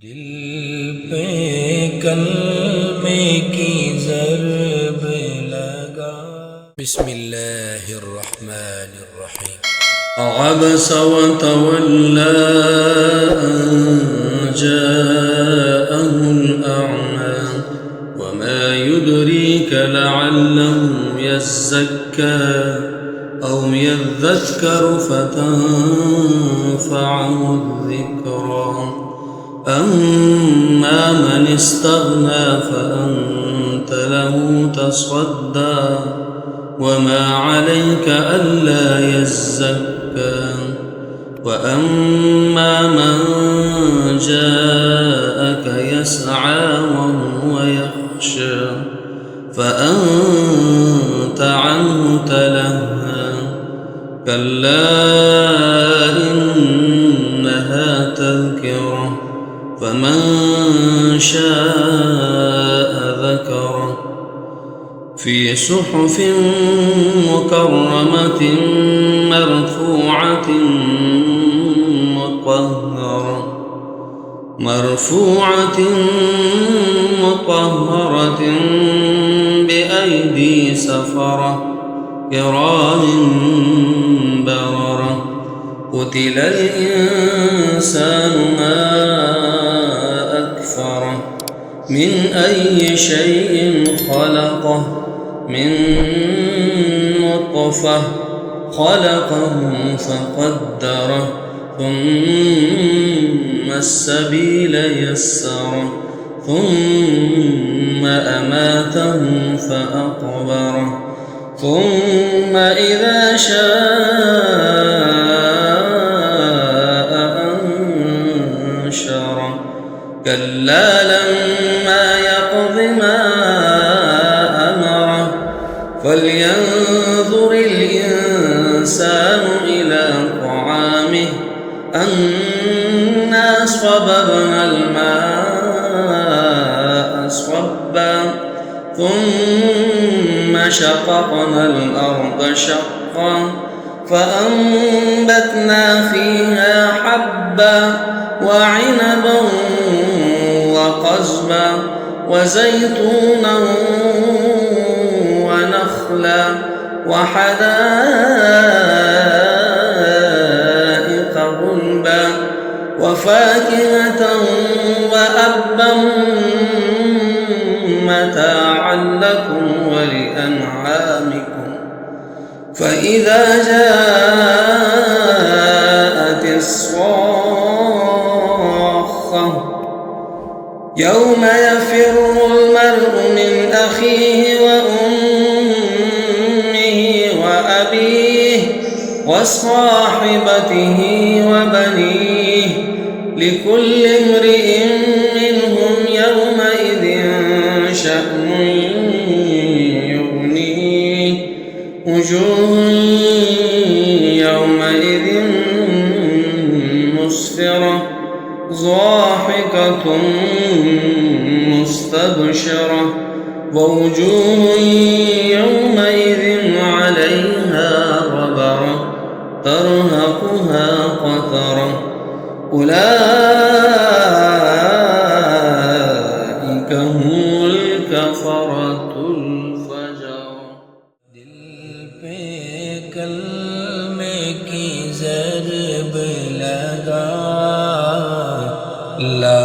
दिल पे कलमे की ज़रब लगा। बिस्मिल्लाहिर्रहमानिर्रहीम। अबस वतवल्ला अन जाअहुल अअमा वमा युद्रीक लअल्लहु यज़्ज़क्का औ यذكر فتنفعه الذكرى أما من استغنى فأنت له تصدى وما عليك ألا يزكى وأما من جاءك يسعى وهو يخشى فأنت عنه تلهى كلا إنها تذكرة فمن شاء ذكره في صحف مكرمة مرفوعة مطهرة بأيدي سفرة كرام بررة قتل الإنسان ما أكفره من أي شيء خلقه من نطفة خلقه فقدره ثم السبيل يسره ثم أماته فأقبره ثم إذا شاء أنشره كلا لما يقض ما أمره فلينظر الإنسان إلى طعامه أنا صببنا الماء صبا ثم شققنا الأرض شقا فأنبتنا فيها حبا وعنبا وقضبا وزيتونا ونخلا وحدائق غلبا وفاكهة وأبا متاعا لكم ولأنعامكم فإذا جاءت الصاخة يوم يفر المرء من أخيه وأمه وأبيه وصاحبته وبنيه لكل امرئ منهم يومئذ شأن يغنيه وجوه يومئذ مسفرة ضاحكة مستبشرة ووجوه يومئذ عليها غبرة ترهقها قترة أولئك هم الكفرة الفجرة दिल पे कलमे की ज़रब लगा ला